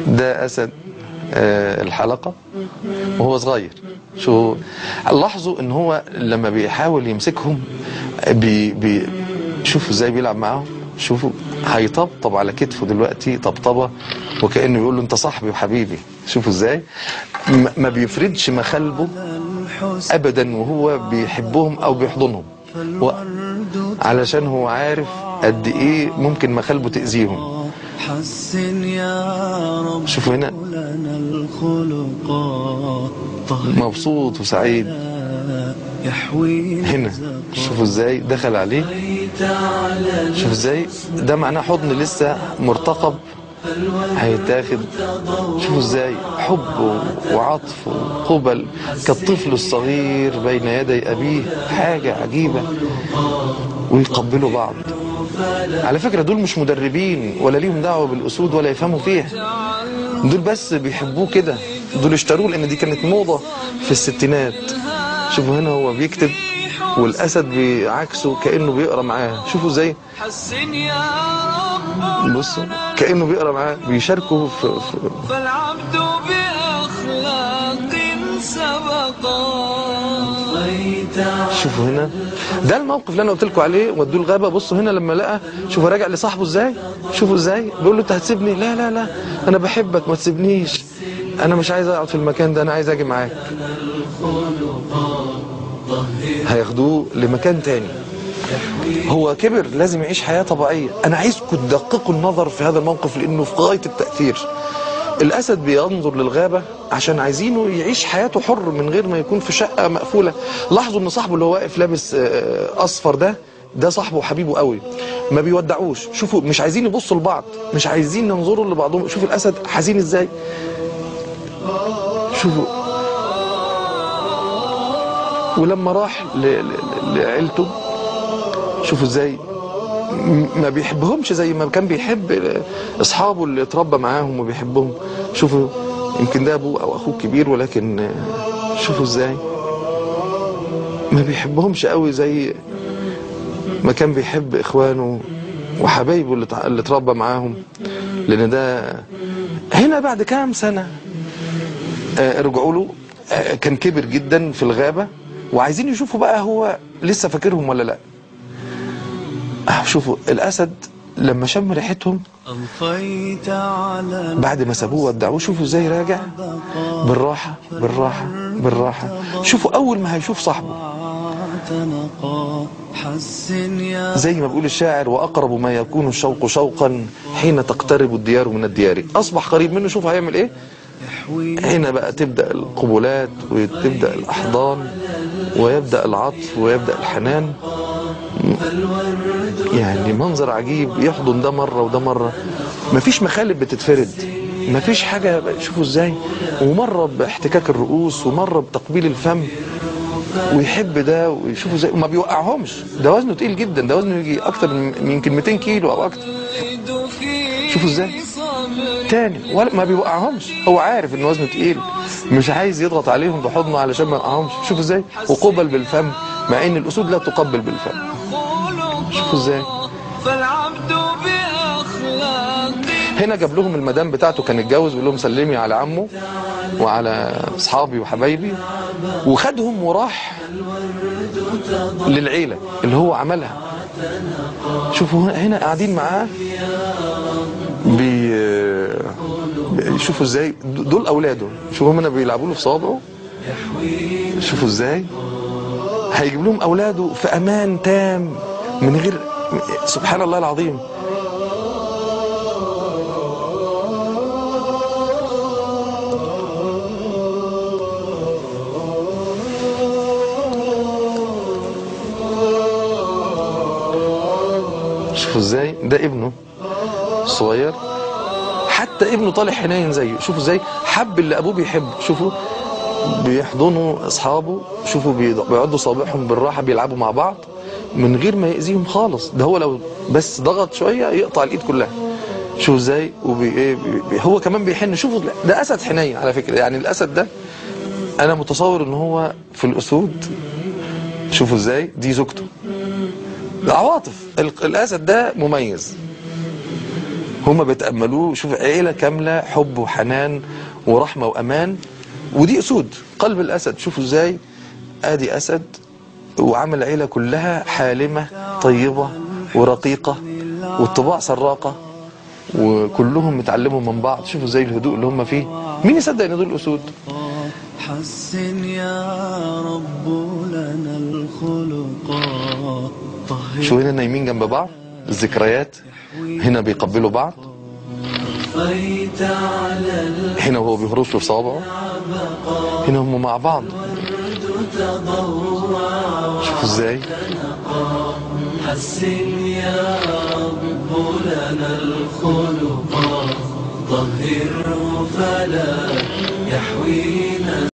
ده اسد الحلقة وهو صغير. شو لاحظوا ان هو لما بيحاول يمسكهم شوفوا ازاي بيلعب معاهم. شوفوا هيطبطب على كتفه دلوقتي طبطبة وكأنه يقول له انت صاحبي وحبيبي. شوفوا ازاي ما بيفردش مخالبه ابدا وهو بيحبهم او بيحضنهم، علشان هو عارف قد ايه ممكن مخالبه تأذيهم. شوفوا هنا مبسوط وسعيد. هنا شوفوا ازاي دخل عليه. شوفوا ازاي ده معناه حضن لسه مرتقب هيتاخد. شوفوا ازاي حب وعطف وقبل كالطفل الصغير بين يدي ابيه، حاجة عجيبة. ويقبلوا بعض. على فكرة دول مش مدربين ولا ليهم دعوة بالأسود ولا يفهموا فيها، دول بس بيحبوه كده. دول اشتروه لأن دي كانت موضة في الستينات. شوفوا هنا هو بيكتب والأسد بعكسه كأنه بيقرأ معاه. شوفوا ازاي بصوا كأنه بيقرأ معاه، بيشاركوا في فالعبد بأخلاق سبقا. شوفوا هنا ده الموقف اللي انا قلت لكم عليه. ودوه الغابه. بصوا هنا لما لقى، شوفوا راجع لصاحبه ازاي. شوفوا ازاي بيقول له انت هتسيبني؟ لا لا لا انا بحبك ما تسيبنيش، انا مش عايز اقعد في المكان ده، انا عايز اجي معاك. هياخدوه لمكان تاني. هو كبر لازم يعيش حياه طبيعيه. انا عايزكم تدققوا النظر في هذا الموقف لانه في غايه التاثير. الأسد بينظر للغابة عشان عايزينه يعيش حياته حر من غير ما يكون في شقة مقفولة. لاحظوا ان صاحبه اللي هو واقف لابس أصفر ده صاحبه وحبيبه قوي، ما بيودعوش. شوفوا مش عايزين يبصوا لبعض، مش عايزين ينظروا لبعضهم. شوفوا الأسد حزين ازاي. شوفوا ولما راح لعيلته شوفوا ازاي ما بيحبهمش زي ما كان بيحب اصحابه اللي اتربى معاهم وبيحبهم. شوفوا يمكن ده ابوه او اخوه الكبير، ولكن شوفوا ازاي ما بيحبهمش قوي زي ما كان بيحب اخوانه وحبايبه اللي اتربى معاهم. لان ده هنا بعد كام سنة رجعوا له، كان كبر جدا في الغابة وعايزين يشوفوا بقى هو لسه فاكرهم ولا لا. شوفوا الأسد لما شم ريحتهم بعد ما سابوه ودعوه، شوفوا ازاي راجع بالراحة بالراحة بالراحة. شوفوا أول ما هيشوف صاحبه زي ما بيقول الشاعر وأقرب ما يكون الشوق شوقا حين تقترب الديار من الديار. أصبح قريب منه. شوف هيعمل ايه. هنا بقى تبدأ القبلات وتبدأ الأحضان ويبدأ العطف ويبدأ الحنان. يعني منظر عجيب. يحضن ده مرة وده مرة، مفيش مخالب بتتفرد، مفيش حاجة. شوفوا ازاي. ومرة باحتكاك الرؤوس ومرة بتقبيل الفم. ويحب ده ويشوفوا ازاي وما بيوقعهمش. ده وزنه تقيل جدا، ده وزنه يجي اكتر من يمكن 200 كيلو او اكتر. شوفوا ازاي تاني ولا ما بيوقعهمش. هو عارف ان وزنه تقيل، مش عايز يضغط عليهم بحضنه علشان ما يوقعهمش. شوفوا ازاي. وقبل بالفم مع ان الاسود لا تقبل بالفم. شوفوا ازاي. هنا جاب لهم المدام بتاعته، كان اتجوز، ويقول لهم سلمي على عمه وعلى اصحابي وحبايبي، وخدهم وراح للعيلة اللي هو عملها. شوفوا هنا قاعدين معاه شوفوا ازاي دول اولاده. شوفوا هنا بيلعبوا له في صوابعه. شوفوا ازاي هيجيب لهم اولاده في امان تام من غير. سبحان الله العظيم. شوفوا ازاي ده ابنه الصغير، حتى ابنه طالع حنين زيه. شوفوا ازاي حب اللي ابوه بيحبه. شوفوا بيحضنوا اصحابه. شوفوا بيقعدوا صابعهم بالراحه بيلعبوا مع بعض من غير ما يأذيهم خالص. ده هو لو بس ضغط شويه يقطع الايد كلها. شوفوا ازاي. هو كمان بيحن. شوفوا ده اسد حنين على فكره. يعني الاسد ده انا متصور ان هو في الاسود. شوفوا ازاي دي زوجته. العواطف. الاسد ده مميز. هما بيتأملوه. شوف عيلة كاملة حب وحنان ورحمة وأمان، ودي أسود قلب الأسد. شوفوا ازاي، ادي أسد وعمل عيلة كلها حالمة طيبة ورقيقة والطباع سراقة، وكلهم متعلموا من بعض. شوفوا زي الهدوء اللي هم فيه، مين يصدق ان دول أسود؟ حسن يا رب لنا الخلقات. شو هنا نايمين جنب بعض، الذكريات هنا بيقبلوا بعض، هنا وهو بيهرش له في صوابعه، هنا هم مع بعض. شوفوا ازاي. حسن يا رب لنا الخلقات، طهره فلا يحوينا